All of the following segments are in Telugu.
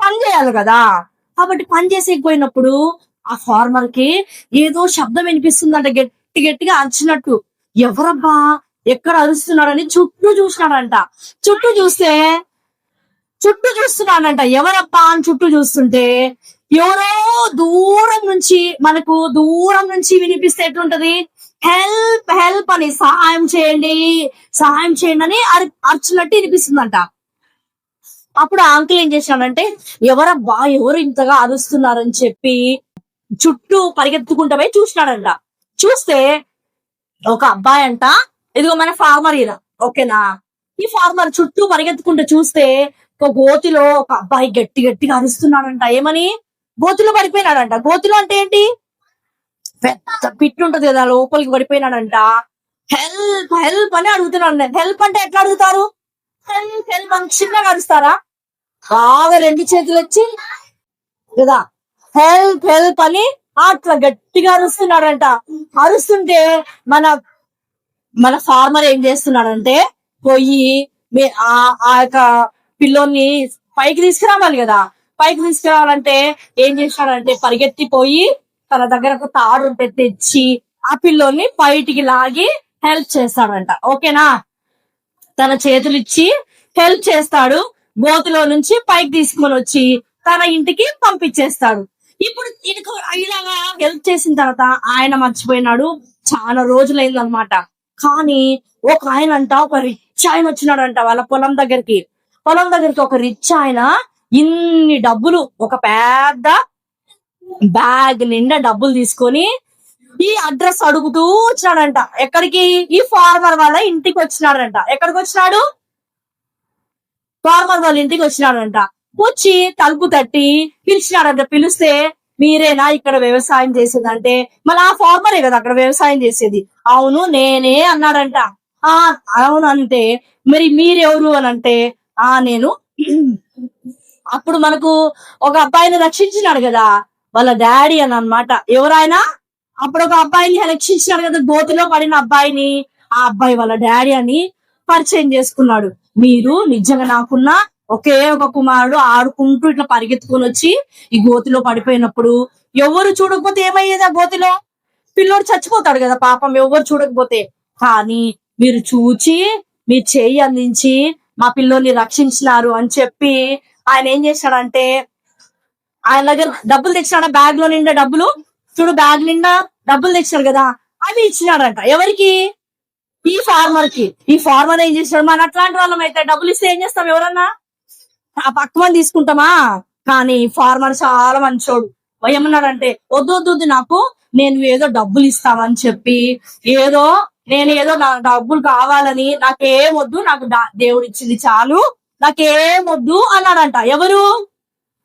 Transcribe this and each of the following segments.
పని చేయాలి కదా. కాబట్టి పని చేసేకపోయినప్పుడు ఆ ఫార్మర్ కి ఏదో శబ్దం వినిపిస్తుందంట, గట్టి గట్టిగా అరిచినట్టు. ఎవరబ్బా ఎక్కడ అరుస్తున్నాడని చుట్టూ చూసినాడంట. చుట్టూ చూస్తే చుట్టూ చూస్తున్నాడంట, ఎవరబ్బా అని చుట్టూ చూస్తుంటే ఎవరో దూరం నుంచి, మనకు దూరం నుంచి వినిపిస్తే ఎట్లుంటది, హెల్ప్ హెల్ప్ అని, సహాయం చేయండి సహాయం చేయండి అని అర్చున్నట్టు వినిపిస్తుందంట. అప్పుడు ఆ అంకుల్ ఏం చేశాడంటే, ఎవరబ్బా ఎవరు ఇంతగా అరుస్తున్నారని చెప్పి చుట్టూ పరిగెత్తుకుంటూ పోయి చూసినాడంట. చూస్తే ఒక అబ్బాయి అంట, ఇదిగో మన ఫార్మర్ ఈయన, ఓకేనా. ఈ ఫార్మర్ చుట్టూ పరిగెత్తుకుంటూ చూస్తే ఒక గోతిలో ఒక అబ్బాయి గట్టి గట్టిగా అరుస్తున్నాడంట. ఏమని? గోతిలో పడిపోయినాడంట. గోతిలో అంటే ఏంటి, పెద్ద పిట్ ఉంటది కదా, లోపలికి పడిపోయినాడంట. హెల్ప్ హెల్ప్ అని అడుగుతున్నాడు. హెల్ప్ అంటే ఎట్లా అడుగుతారు? హెల్ప్ హెల్ప్ అని చిన్నగా అరుస్తారా? బాగా రెండు చేతులు వచ్చి కదా హెల్ప్ హెల్ప్ అని అట్లా గట్టిగా అరుస్తున్నాడంట. అరుస్తుంటే మన మన ఫార్మర్ ఏం చేస్తున్నాడంటే, పోయి ఆ యొక్క పిల్లోని పైకి తీసుకురావాలి కదా. పైకి తీసుకురావాలంటే ఏం చేశాడంటే, పరిగెత్తిపోయి తన దగ్గర ఒక తాడు ఉంటే తెచ్చి ఆ పిల్లోని బయటికి లాగి హెల్ప్ చేస్తాడంట. ఓకేనా. తన చేతులు ఇచ్చి హెల్ప్ చేస్తాడు. గోతిలో నుంచి పైకి తీసుకొని వచ్చి తన ఇంటికి పంపించేస్తాడు. ఇప్పుడు ఈయనకు ఇలాగా హెల్ప్ చేసిన తర్వాత ఆయన మర్చిపోయినాడు. చాలా రోజులైంది అనమాట. కానీ ఒక ఆయన అంట, ఒక రిచ్ ఆయన వచ్చినాడంట వాళ్ళ పొలం దగ్గరికి. ఒక రిచ్ ఆయన ఇన్ని డబ్బులు, ఒక పెద్ద బ్యాగ్ నిండా డబ్బులు తీసుకొని ఈ అడ్రస్ అడుగుతూ వచ్చినాడంట. ఎక్కడికి? ఈ ఫార్మర్ వాళ్ళ ఇంటికి వచ్చినాడంట. ఎక్కడికి వచ్చినాడు? ఫార్మర్ వాళ్ళ ఇంటికి వచ్చినాడంట. వచ్చి తలుపు తట్టి పిలిచినాడంట. పిలిస్తే, మీరేనా ఇక్కడ వ్యవసాయం చేసేదంటే, మళ్ళీ ఆ ఫార్మరే కదా అక్కడ వ్యవసాయం చేసేది. అవును నేనే అన్నాడంట. అవును అంటే, మరి మీరెవరు అని అంటే, నేను అప్పుడు మనకు ఒక అబ్బాయిని రక్షించినాడు కదా వాళ్ళ డాడీ అని అన్నమాట. ఎవరైనా అప్పుడు ఒక అబ్బాయిని రక్షించినాడు కదా, గోతిలో పడిన అబ్బాయిని. ఆ అబ్బాయి వాళ్ళ డాడీ అని పరిచయం చేసుకున్నాడు. మీరు నిజంగా నాకున్న ఒకే ఒక కుమారుడు, ఆడుకుంటూ ఇట్లా పరిగెత్తుకుని వచ్చి ఈ గోతిలో పడిపోయినప్పుడు ఎవరు చూడకపోతే ఏమయ్యేది? ఆ గోతిలో పిల్లోడు చచ్చిపోతాడు కదా పాపం, ఎవరు చూడకపోతే. కానీ మీరు చూచి మీ చేయి అందించి మా పిల్లోని రక్షించినారు అని చెప్పి ఆయన ఏం చేశాడంటే, ఆయన దగ్గర డబ్బులు తెచ్చినాడు. బ్యాగ్ లో నిండా డబ్బులు, చూడు బ్యాగ్ నిండా డబ్బులు తెచ్చాడు కదా, అవి ఇచ్చినాడంట. ఎవరికి? ఈ ఫార్మర్ కి. ఈ ఫార్మర్ ఏం చేశాడు, మన అట్లాంటి వాళ్ళం అయితే డబ్బులు ఇస్తే ఏం చేస్తాం? ఎవరన్నా ఆ పక్కన తీసుకుంటామా? కానీ ఫార్మర్ చాలా మంచోడు. ఏమన్నాడంటే, వద్దు వద్దు నాకు, నేను ఏదో డబ్బులు ఇస్తామని చెప్పి, నేను ఏదో నా డబ్బులు కావాలని, నాకేం వద్దు, నాకు దేవుడు ఇచ్చింది చాలు, నాకేం వద్దు అన్నాడంట. ఎవరు?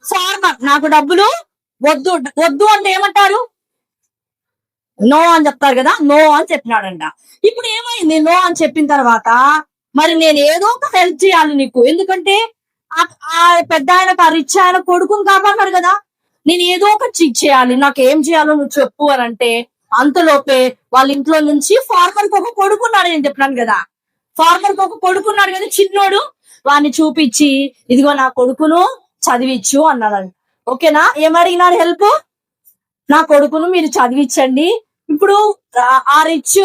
ఫార్మర్. నాకు డబ్బులు వద్దు. వద్దు అంటే ఏమంటారు? నో అని చెప్తారు కదా, నో అని చెప్పినాడంట. ఇప్పుడు ఏమైంది? నో అని చెప్పిన తర్వాత మరి నేను ఏదో ఒక హెల్ప్ చేయాలి నీకు, ఎందుకంటే ఆ పెద్ద ఆయన, రిచ్ ఆయన కొడుకుని కాపాడినారు కదా, నేను ఏదో ఒకటి చేయాలి, నాకు ఏం చేయాలో నువ్వు చెప్పు అని అంటే, అంతలోపే వాళ్ళ ఇంట్లో నుంచి ఫార్మర్ కి ఒక కొడుకున్నాడు. నేను చెప్పినాను కదా, ఫార్మర్ కి ఒక కొడుకున్నాడు కదా చిన్నోడు, వాడిని చూపించి ఇదిగో నా కొడుకును చదివిచ్చు అన్నాడు. ఓకేనా. ఏమడిగినాడు? హెల్ప్, నా కొడుకును మీరు చదివించండి. ఇప్పుడు ఆ రిచ్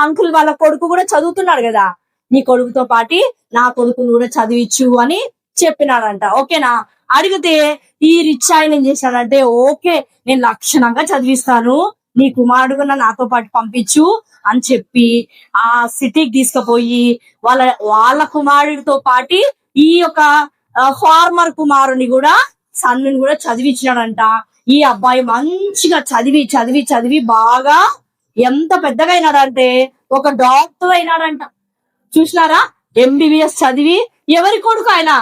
అంకుల్ వాళ్ళ కొడుకు కూడా చదువుతున్నాడు కదా, నీ కొడుకుతో పాటి నా కొడుకును కూడా చదివిచ్చు అని చెప్పినాడంట. ఓకేనా. అడిగితే ఈ రిచ్ ఆయన ఏం చేశాడంటే, ఓకే నేను లక్షణంగా చదివిస్తాను, నీ కుమారుడు నాతో పాటు పంపించు అని చెప్పి ఆ సిటీకి తీసుకుపోయి వాళ్ళ కుమారుడితో పాటి ఈ యొక్క ఫార్మర్ కుమారుని కూడా, సన్నుని కూడా చదివించినాడంట. ఈ అబ్బాయి మంచిగా చదివి చదివి చదివి బాగా ఎంత పెద్దగా అయినాడంటే ఒక డాక్టర్ అయినాడంట. చూసినారా? MBBS చదివి. ఎవరి కొడుకు? ఆయన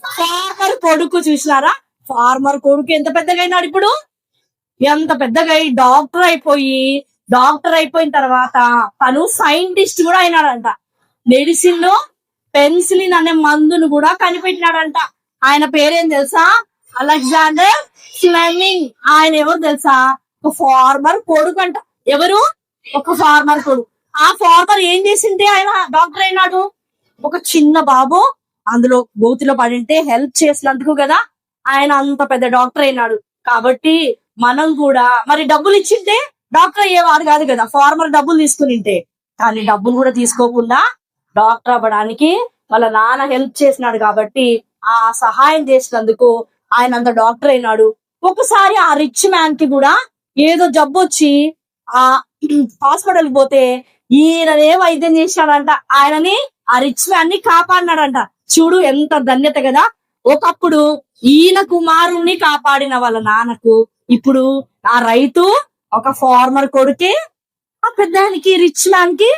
ఫార్మర్ కొడుకు. చూసినారా? ఫార్మర్ కొడుకు ఎంత పెద్దగా అయినాడు ఇప్పుడు, ఎంత పెద్దగా అయి డాక్టర్ అయిపోయిన తర్వాత తను సైంటిస్ట్ కూడా అయినాడంట. మెడిసిన్ లో పెన్సిలిన్ అనే మందును కూడా కనిపెట్టినాడంట. ఆయన పేరేం తెలుసా? Alexander Fleming. ఆయన ఎవరు తెలుసా? ఒక ఫార్మర్ కొడుకు అంట. ఎవరు? ఒక ఫార్మర్ కొడుకు. ఆ ఫార్మర్ ఏం చేసింటే ఆయన డాక్టర్ అయినాడు? ఒక చిన్న బాబు అందులో గోతిలో పడింటే హెల్ప్ చేసినందుకు కదా ఆయన అంత పెద్ద డాక్టర్ అయినాడు. కాబట్టి మనం కూడా మరి డబ్బులు ఇచ్చింటే డాక్టర్ అయ్యేవాడు కాదు కదా, ఫార్మర్ డబ్బులు తీసుకునింటే. కానీ డబ్బులు కూడా తీసుకోకుండా డాక్టర్ అవ్వడానికి వాళ్ళ నాన్న హెల్ప్ చేసినాడు కాబట్టి ఆ సహాయం చేసినందుకు ఆయన అంత డాక్టర్ అయినాడు. ఒకసారి ఆ రిచ్ మ్యాన్ కి కూడా ఏదో జబ్బు వచ్చి ఆ హాస్పిటల్ పోతే ఈయననే వైద్యం చేశాడంట. ఆయనని ఆ రిచ్ మ్యాన్ ని కాపాడినాడంట. చూడు ఎంత ధన్యత కదా. ఒకప్పుడు ఈయన కుమారుణ్ణి కాపాడిన వాళ్ళ నాన్నకు ఇప్పుడు ఆ రైతు ఒక ఫార్మర్ కొడుకే ఆ పెద్దానికి రిచ్ మ్యాన్ కి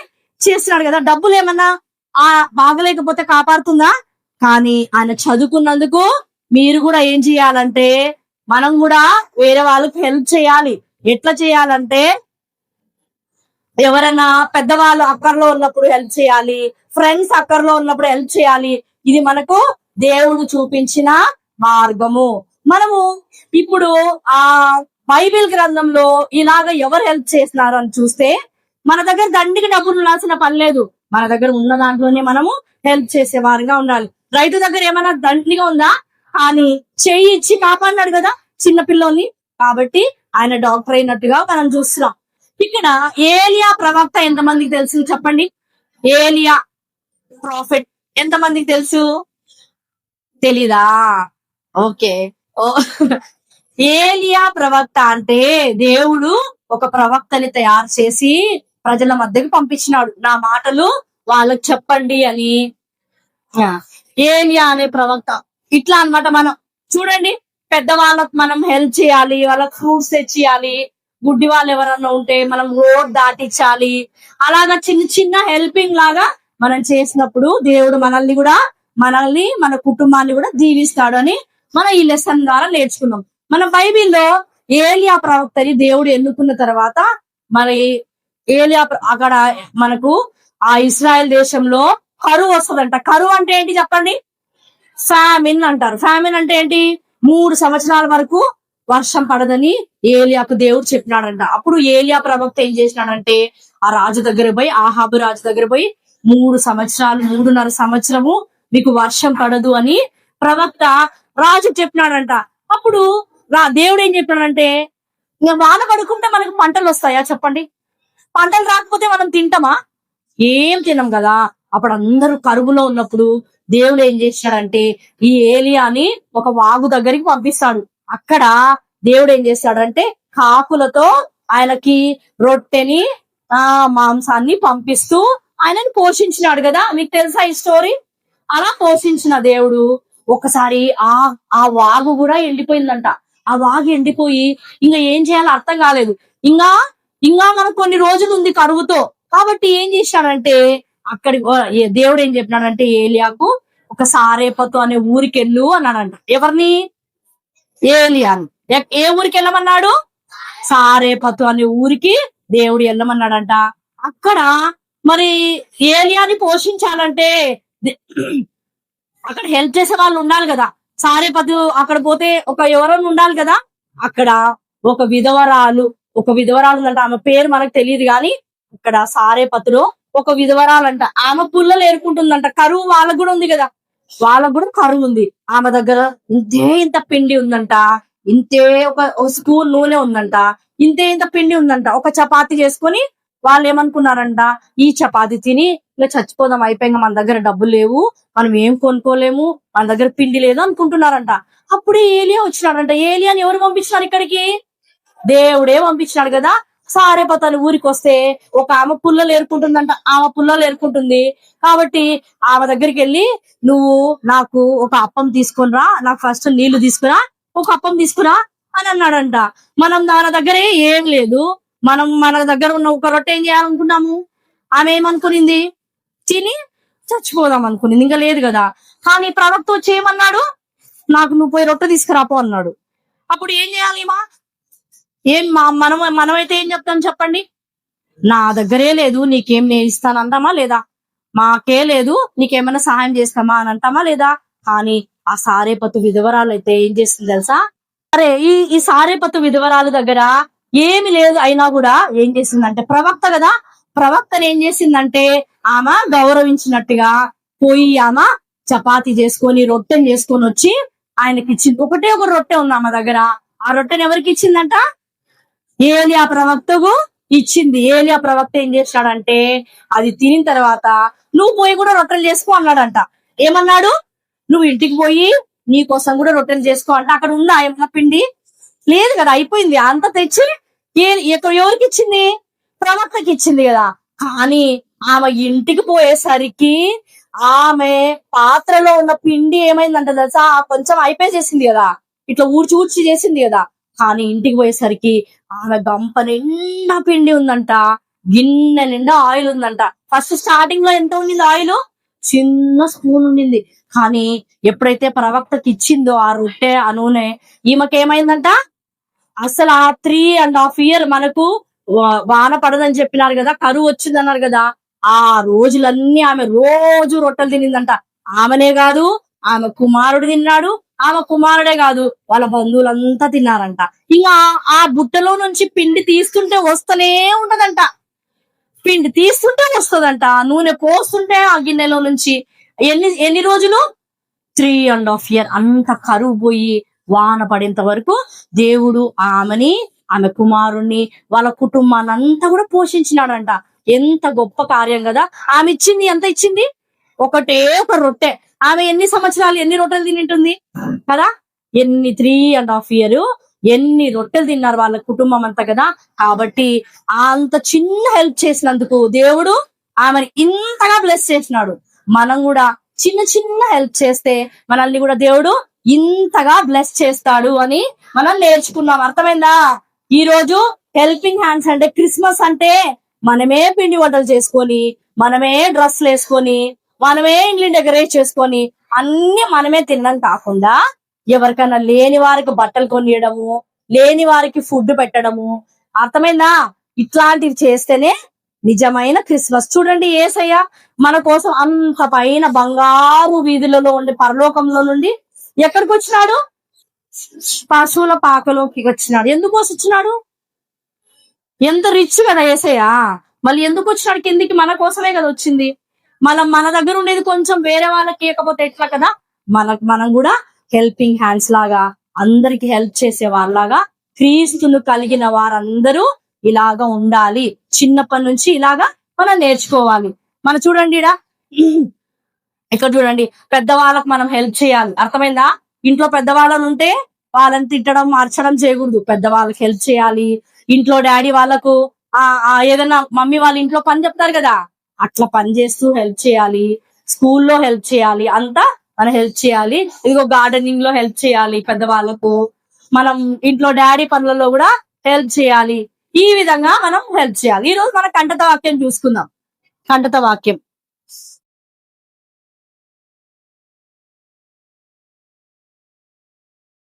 చేస్తున్నాడు కదా. డబ్బులు ఏమన్నా ఆ బాగలేకపోతే కాపాడుతుందా? కానీ ఆయన చదువుకున్నందుకు మీరు కూడా ఏం చేయాలంటే మనం కూడా వేరే వాళ్ళకి హెల్ప్ చేయాలి. ఎట్లా చేయాలంటే ఎవరైనా పెద్దవాళ్ళు అక్కర్లో ఉన్నప్పుడు హెల్ప్ చేయాలి, ఫ్రెండ్స్ అక్కర్లో ఉన్నప్పుడు హెల్ప్ చేయాలి. ఇది మనకు దేవుడు చూపించిన మార్గము. మనము ఇప్పుడు ఆ బైబిల్ గ్రంథంలో ఇలాగ ఎవరు హెల్ప్ చేస్తున్నారు అని చూస్తే మన దగ్గర దండికి డబ్బులు ఉండాల్సిన పని లేదు. మన దగ్గర ఉన్న దాంట్లోనే మనము హెల్ప్ చేసే వారిగా ఉండాలి. రైతు దగ్గర ఏమైనా దండిగా ఉందా? కానీ చెయ్యి ఇచ్చి కాపాడినాడు కదా చిన్న పిల్లోని. కాబట్టి ఆయన డాక్టర్ అయినట్టుగా మనం చూస్తున్నాం. ఇక్కడ ఏలియా ప్రవక్త ఎంతమందికి తెలుసు చెప్పండి? ఏలియా ప్రాఫిట్ ఎంతమందికి తెలుసు? తెలీదా? ఓకే. ఏలియా ప్రవక్త అంటే దేవుడు ఒక ప్రవక్తని తయారు చేసి ప్రజల మధ్యకి పంపించినాడు. నా మాటలు వాళ్ళకి చెప్పండి అని. ఏలియా అనే ప్రవక్త ఇట్లా అన్నమాట. మనం చూడండి, పెద్దవాళ్ళకి మనం హెల్ప్ చేయాలి, వాళ్ళకి ఫ్రూట్స్ తెచ్చియాలి, గుడ్డి వాళ్ళు ఎవరన్నా ఉంటే మనం రోడ్ దాటించాలి. అలాగా చిన్న చిన్న హెల్పింగ్ లాగా మనం చేసినప్పుడు దేవుడు మనల్ని మన కుటుంబాన్ని కూడా దీవిస్తాడు అని మనం ఈ లెసన్ ద్వారా నేర్చుకున్నాం. మన బైబిల్లో ఏలియా ప్రవక్తని దేవుడు ఎన్నుకున్న తర్వాత మరి ఏలియా అక్కడ మనకు ఆ ఇస్రాయెల్ దేశంలో కరువు వస్తుందంట. కరువు అంటే ఏంటి చెప్పండి? ఫ్యామిన్ అంటారు. ఫ్యామిన్ అంటే ఏంటి? 3 సంవత్సరాల వరకు వర్షం పడదని ఏలియాకు దేవుడు చెప్పినాడంట. అప్పుడు ఏలియా ప్రవక్త ఏం చేసినాడంటే ఆ రాజు దగ్గర పోయి, ఆహాబు రాజు దగ్గర పోయి 3.5 సంవత్సరము మీకు వర్షం పడదు అని ప్రవక్త రాజు చెప్పినాడంట. అప్పుడు దేవుడు ఏం చెప్పినాడంటే ఇంకా వాన పడుకుంటే మనకు పంటలు వస్తాయా చెప్పండి? పంటలు రాకపోతే మనం తింటామా? ఏం తినం కదా. అప్పుడు అందరూ కరువులో ఉన్నప్పుడు దేవుడు ఏం చేస్తాడంటే ఈ ఏలియాని ఒక వాగు దగ్గరికి పంపిస్తాడు. అక్కడ దేవుడు ఏం చేస్తాడంటే కాకులతో ఆయనకి రొట్టెని మాంసాన్ని పంపిస్తూ ఆయనని పోషించినాడు కదా. మీకు తెలుసా ఈ స్టోరీ? అలా పోషించిన దేవుడు ఒకసారి ఆ వాగు కూడా ఎండిపోయిందంట. ఆ వాగు ఎండిపోయి ఇంకా ఏం చేయాలో అర్థం కాలేదు. ఇంకా మనకు కొన్ని రోజులు ఉంది కరువుతో. కాబట్టి ఏం చేశాడంటే దేవుడు ఏం చెప్పినాడంటే ఏలియాకు ఒక సారేపతు అనే ఊరికి వెళ్ళు అన్నాడంట. ఎవరిని? ఏలియాని. ఏ ఊరికి వెళ్ళమన్నాడు? సారేపతు అనే ఊరికి దేవుడు వెళ్ళమన్నాడంట. అక్కడ మరి ఏలియాని పోషించాలంటే అక్కడ హెల్ప్ చేసే వాళ్ళు ఉండాలి కదా. సారేపతు అక్కడ పోతే ఎవరైనా ఉండాలి కదా. అక్కడ ఒక విధవరాలు ఉందంట. ఆమె పేరు మనకు తెలియదు కానీ అక్కడ సారేపతులో ఒక విధవరాలంట. ఆమె పుల్లలు ఏరుకుంటుందంట. కరువు వాళ్ళకు కూడా ఉంది కదా, వాళ్ళకు కూడా కరువు ఉంది. ఆమె దగ్గర ఇంత పిండి ఉందంట, ఒక స్పూన్ నూనె ఉందంట, ఇంత పిండి ఉందంట. ఒక చపాతి చేసుకొని వాళ్ళు ఏమనుకున్నారంట, ఈ చపాతి తిని ఇలా చచ్చిపోదాం, అయిపోయింది, మన దగ్గర డబ్బులు లేవు, మనం ఏం కొనుక్కోలేము, మన దగ్గర పిండి లేదు అనుకుంటున్నారంట. అప్పుడే ఏలియా వచ్చినాడంట. ఏలియాని ఎవరు పంపించినారు ఇక్కడికి? దేవుడే పంపించినాడు కదా. సారేపతు ఊరికి వస్తే ఒక ఆమె పుల్లలు ఏరుకుంటుందంట. ఆమె పుల్లలు ఏరుకుంటుంది కాబట్టి ఆమె దగ్గరికి వెళ్ళి నువ్వు నాకు ఒక అప్పం తీసుకుని రా, నాకు ఫస్ట్ నీళ్లు తీసుకురా, ఒక అప్పం తీసుకురా అని అన్నాడంట. మనం దాని దగ్గరే ఏం లేదు, మన దగ్గర ఉన్న ఒక రొట్టె ఏం చేయాలనుకున్నాము? ఆమె ఏమనుకునింది? తిని చచ్చిపోదాం అనుకునింది, ఇంకా లేదు కదా. కానీ ప్రవక్త వచ్చి ఏమన్నాడు? నాకు నువ్వు పోయి రొట్టె తీసుకురాపో అన్నాడు. అప్పుడు ఏం చేయాలి? మనమైతే ఏం చెప్తాం చెప్పండి? నా దగ్గరే లేదు, నీకేం నేను ఇస్తాను అంటామా లేదా? మాకే లేదు, నీకేమైనా సహాయం చేస్తామా అని అంటామా లేదా? కానీ ఆ సారేపతు విధవరాలు అయితే ఏం చేస్తుంది తెలుసా? అరే ఈ సారేపతు విధవరాలు దగ్గర ఏమి లేదు అయినా కూడా ఏం చేసిందంటే, ప్రవక్త కదా, ప్రవక్తను ఏం చేసిందంటే ఆమె గౌరవించినట్టుగా పోయి ఆమె చపాతీ చేసుకొని రొట్టెని చేసుకొని వచ్చి ఆయనకి ఇచ్చింది. ఒకటే ఒక రొట్టె ఉంది ఆమె దగ్గర. ఆ రొట్టెని ఎవరికి ఇచ్చిందంట? ఏలియా ప్రవక్తకు ఇచ్చింది. ఏలియా ప్రవక్త ఏం చేశాడంటే అది తినిన తర్వాత నువ్వు పోయి కూడా రొట్టెలు చేసుకో అన్నాడంట. ఏమన్నాడు? నువ్వు ఇంటికి పోయి నీ కోసం కూడా రొట్టెలు చేసుకో అంటే అక్కడ ఉందా ఏమన్నా పిండి? లేదు కదా, అయిపోయింది. అంత తెచ్చి ఎవరికి ఇచ్చింది? ప్రవక్తకి ఇచ్చింది కదా. కానీ ఆమె ఇంటికి పోయేసరికి ఆమె పాత్రలో ఉన్న పిండి ఏమైందంట తెలుసా? కొంచెం అయిపోయేసేసింది కదా, ఇట్లా ఊడ్చి ఊడ్చి చేసింది కదా. కానీ ఇంటికి పోయేసరికి ఆమె గంప నిండా పిండి ఉందంట, గిన్నె నిండా ఆయిల్ ఉందంట. ఫస్ట్ స్టార్టింగ్ లో ఎంత ఉండింది ఆయిల్? చిన్న స్పూన్ ఉండింది. కానీ ఎప్పుడైతే ప్రవక్తకి ఇచ్చిందో ఆ రొట్టె ఆ నూనె, ఈమెకేమైందంట? అసలు ఆ 3.5 years మనకు వాన పడదని చెప్పినారు కదా, కరువు వచ్చింది అన్నారు కదా, ఆ రోజులన్నీ ఆమె రోజు రొట్టెలు తినిందంట. ఆమెనే కాదు, ఆమె కుమారుడు తిన్నాడు, ఆమె కుమారుడే కాదు వాళ్ళ బంధువులంతా తిన్నారంట. ఇంకా ఆ బుట్టలో నుంచి పిండి తీస్తుంటే వస్తూనే ఉంటదంట. పిండి తీస్తుంటే వస్తుందంట, నూనె పోస్తుంటే ఆ గిన్నెలో నుంచి. ఎన్ని రోజులు? 3.5 years. అంత కరువు పోయి వాన పడేంత వరకు దేవుడు ఆమెని, ఆమె కుమారుణ్ణి, వాళ్ళ కుటుంబాన్ని అంతా కూడా పోషించినాడంట. ఎంత గొప్ప కార్యం కదా. ఆమె ఇచ్చింది, ఎంత ఇచ్చింది? ఒకటే ఒక రొట్టె. ఆమె ఎన్ని సంవత్సరాలు ఎన్ని రొట్టెలు తింటుంది కదా? 3.5 years ఎన్ని రొట్టెలు తిన్నారు వాళ్ళ కుటుంబం అంతా కదా. కాబట్టి అంత చిన్న హెల్ప్ చేసినందుకు దేవుడు ఆమెను ఇంతగా బ్లెస్ చేసినాడు. మనం కూడా చిన్న చిన్న హెల్ప్ చేస్తే మనల్ని కూడా దేవుడు ఇంతగా బ్లెస్ చేస్తాడు అని మనం నేర్చుకున్నాం. అర్థమైందా? ఈ రోజు హెల్పింగ్ హ్యాండ్స్ అంటే, క్రిస్మస్ అంటే మనమే పిండి వంటలు చేసుకొని, మనమే డ్రెస్లు వేసుకొని, మనమే ఇండ్లు డెకరేట్ చేసుకొని అన్ని మనమే తినడం కాకుండా ఎవరికైనా లేని వారికి బట్టలు కొనియడము, లేని వారికి ఫుడ్ పెట్టడము. అర్థమైందా? ఇట్లాంటివి చేస్తేనే నిజమైన క్రిస్మస్. చూడండి, యేసయ్య మన కోసం అంత పైన బంగారు వీధులలో ఉండి పరలోకంలో నుండి ఎక్కడికి వచ్చినాడు? పశువుల పాకలోకి వచ్చినాడు. ఎందుకోసం వచ్చినాడు? ఎంత రిచ్ కదా యేసయ్య, మళ్ళీ ఎందుకు వచ్చినాడు కిందికి? మన కోసమే కదా వచ్చింది. మన దగ్గర ఉండేది కొంచెం వేరే వాళ్ళకి ఇవ్వకపోతే ఎట్లా కదా. మనం కూడా హెల్పింగ్ హ్యాండ్స్ లాగా, అందరికి హెల్ప్ చేసే వాళ్ళలాగా, క్రీస్తును కలిగిన వారందరూ ఇలాగా ఉండాలి. చిన్నప్పటి నుంచి ఇలాగా మనం నేర్చుకోవాలి. మనం చూడండి ఇక్కడ చూడండి, పెద్దవాళ్ళకు మనం హెల్ప్ చేయాలి. అర్థమైందా? ఇంట్లో పెద్దవాళ్ళని ఉంటే వాళ్ళని తిట్టడం మార్చడం చేయకూడదు. పెద్దవాళ్ళకి హెల్ప్ చేయాలి. ఇంట్లో డాడీ వాళ్ళకు ఏదైనా మమ్మీ వాళ్ళ ఇంట్లో పని చెప్తారు కదా, అట్లా పని చేస్తూ హెల్ప్ చేయాలి. స్కూల్లో హెల్ప్ చేయాలి. అంతా మనం హెల్ప్ చేయాలి. ఇదిగో గార్డెనింగ్ లో హెల్ప్ చేయాలి పెద్దవాళ్ళకు. మనం ఇంట్లో డాడీ పనులలో కూడా హెల్ప్ చేయాలి. ఈ విధంగా మనం హెల్ప్ చేయాలి. ఈ రోజు మనం కంటత వాక్యం చూసుకుందాం. కంటత వాక్యం